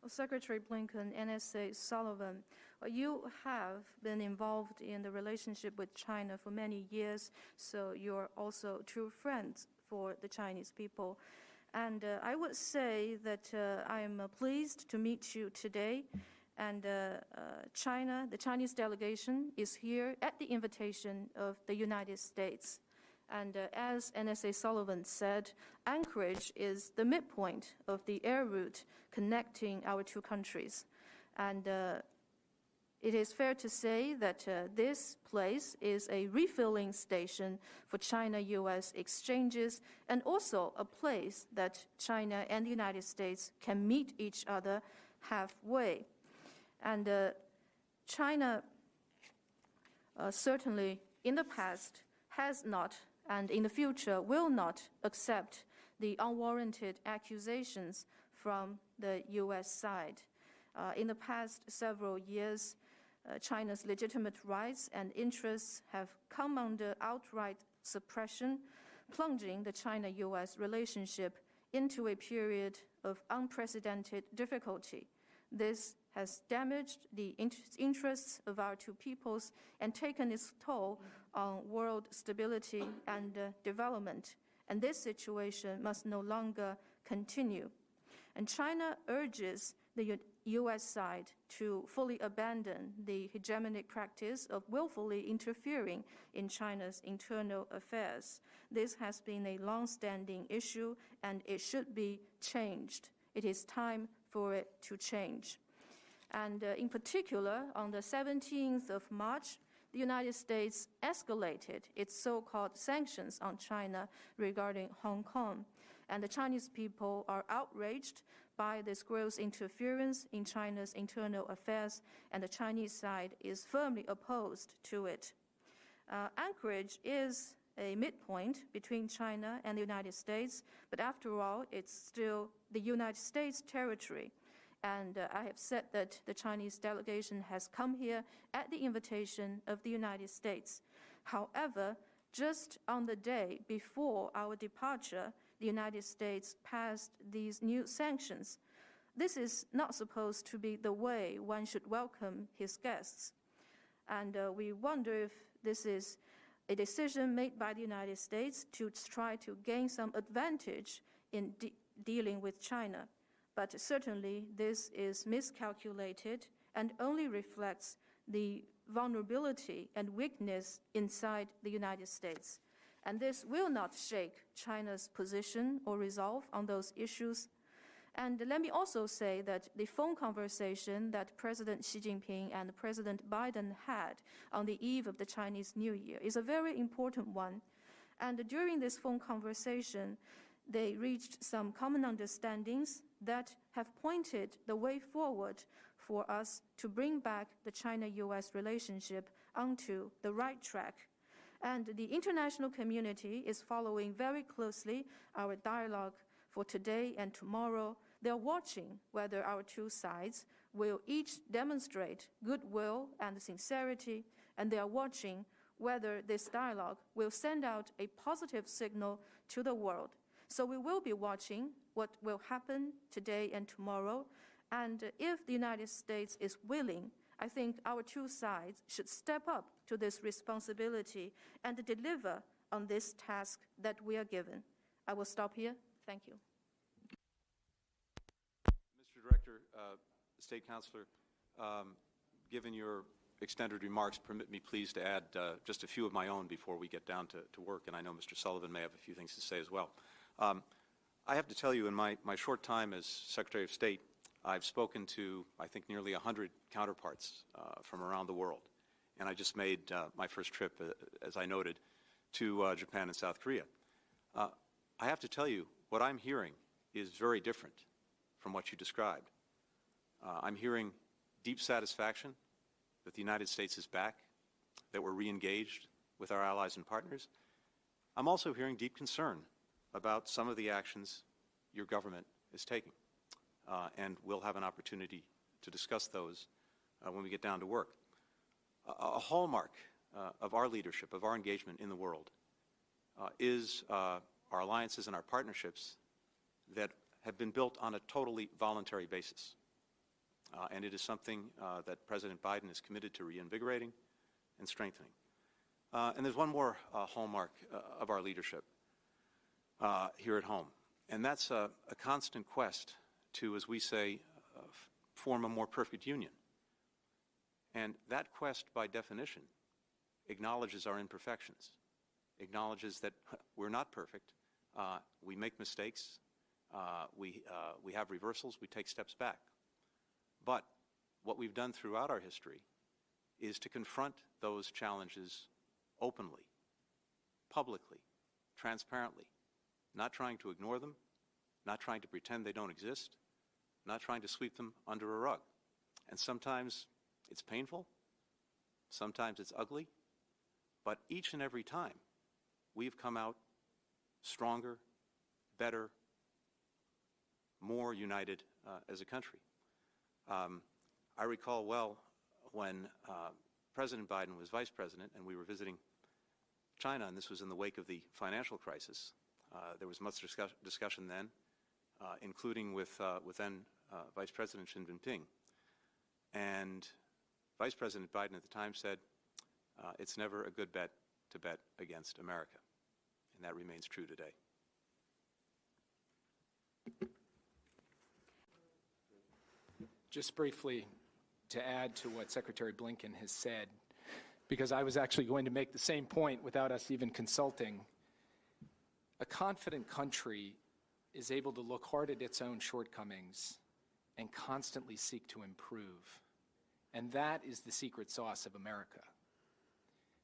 Secretary Blinken, NSA Sullivan, you have been involved in the relationship with China for many years, so you're also true friends for the Chinese people. And I would say that I am pleased to meet you today. And China, the Chinese delegation, is here at the invitation of the United States. And as NSA Sullivan said, Anchorage is the midpoint of the air route connecting our two countries. And it is fair to say that this place is a refilling station for China-U.S. exchanges and also a place that China and the United States can meet each other halfway. And China certainly in the past has not and in the future will not accept the unwarranted accusations from the U.S. side. In the past several years, China's legitimate rights and interests have come under outright suppression, plunging the China-U.S. relationship into a period of unprecedented difficulty. This has damaged the interests of our two peoples and taken its toll on world stability and development. And this situation must no longer continue. And China urges the U.S. side to fully abandon the hegemonic practice of willfully interfering in China's internal affairs. This has been a long-standing issue, and it should be changed. It is time for it to change. And in particular, on the 17th of March, the United States escalated its so-called sanctions on China regarding Hong Kong. And the Chinese people are outraged by this gross interference in China's internal affairs, and the Chinese side is firmly opposed to it. Anchorage is a midpoint between China and the United States, but after all, it's still the United States territory. And I have said that the Chinese delegation has come here at the invitation of the United States. However, just on the day before our departure, the United States passed these new sanctions. This is not supposed to be the way one should welcome his guests. And we wonder if this is a decision made by the United States to try to gain some advantage in dealing with China. But certainly this is miscalculated and only reflects the vulnerability and weakness inside the United States. And this will not shake China's position or resolve on those issues. And let me also say that the phone conversation that President Xi Jinping and President Biden had on the eve of the Chinese New Year is a very important one. And during this phone conversation, they reached some common understandings that have pointed the way forward for us to bring back the China-U.S. relationship onto the right track. And the international community is following very closely our dialogue for today and tomorrow. They're watching whether our two sides will each demonstrate goodwill and sincerity, and they are watching whether this dialogue will send out a positive signal to the world. So we will be watching what will happen today and tomorrow. And if the United States is willing, I think our two sides should step up to this responsibility and deliver on this task that we are given. I will stop here. Thank you. Mr. Director, State Councilor, given your extended remarks, permit me please to add just a few of my own before we get down to work, and I know Mr. Sullivan may have a few things to say as well. I have to tell you, in my short time as Secretary of State, I've spoken to, I think, nearly 100 counterparts from around the world. And I just made my first trip, as I noted, to Japan and South Korea. I have to tell you, what I'm hearing is very different from what you described. I'm hearing deep satisfaction that the United States is back, that we're re-engaged with our allies and partners. I'm also hearing deep concern about some of the actions your government is taking. And we'll have an opportunity to discuss those when we get down to work. A hallmark of our leadership, of our engagement in the world, is our alliances and our partnerships that have been built on a totally voluntary basis. and it is something that President Biden is committed to reinvigorating and strengthening. And there's one more hallmark of our leadership here at home, and that's a constant quest to, as we say, form a more perfect union. And that quest, by definition, acknowledges our imperfections, acknowledges that we're not perfect, we make mistakes, we have reversals, we take steps back. But what we've done throughout our history is to confront those challenges openly, publicly, transparently, not trying to ignore them, not trying to pretend they don't exist, not trying to sweep them under a rug. And sometimes it's painful, sometimes it's ugly, but each and every time we've come out stronger, better, more united as a country. I recall well when President Biden was vice president and we were visiting China, and this was in the wake of the financial crisis. There was much discussion then, including with then Vice President Xi Jinping. And Vice President Biden at the time said, it's never a good bet to bet against America. And that remains true today. Just briefly to add to what Secretary Blinken has said, because I was actually going to make the same point without us even consulting. A confident country is able to look hard at its own shortcomings and constantly seek to improve. And that is the secret sauce of America.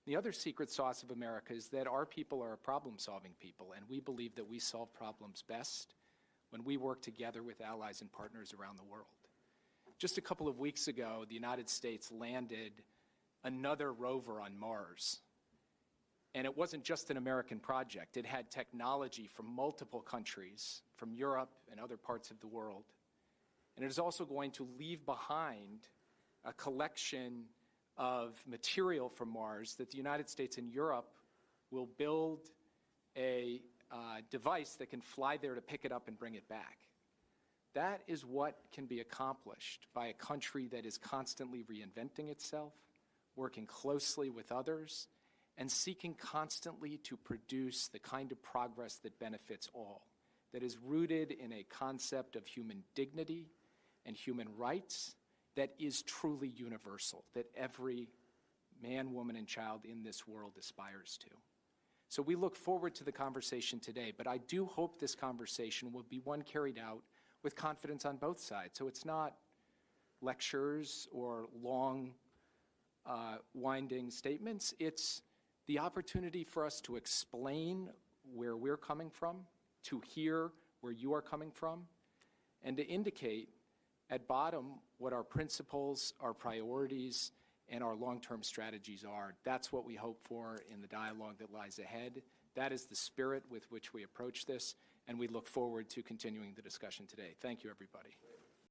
The other secret sauce of America is that our people are a problem-solving people, and we believe that we solve problems best when we work together with allies and partners around the world. Just a couple of weeks ago, the United States landed another rover on Mars. And it wasn't just an American project. It had technology from multiple countries, from Europe and other parts of the world. And it is also going to leave behind a collection of material from Mars that the United States and Europe will build a device that can fly there to pick it up and bring it back. That is what can be accomplished by a country that is constantly reinventing itself, working closely with others, and seeking constantly to produce the kind of progress that benefits all, that is rooted in a concept of human dignity and human rights that is truly universal, that every man, woman, and child in this world aspires to. So we look forward to the conversation today, but I do hope this conversation will be one carried out with confidence on both sides. So it's not lectures or long, winding statements. It's the opportunity for us to explain where we're coming from, to hear where you are coming from, and to indicate at bottom what our principles, our priorities, and our long-term strategies are. That's what we hope for in the dialogue that lies ahead. That is the spirit with which we approach this, and we look forward to continuing the discussion today. Thank you, everybody.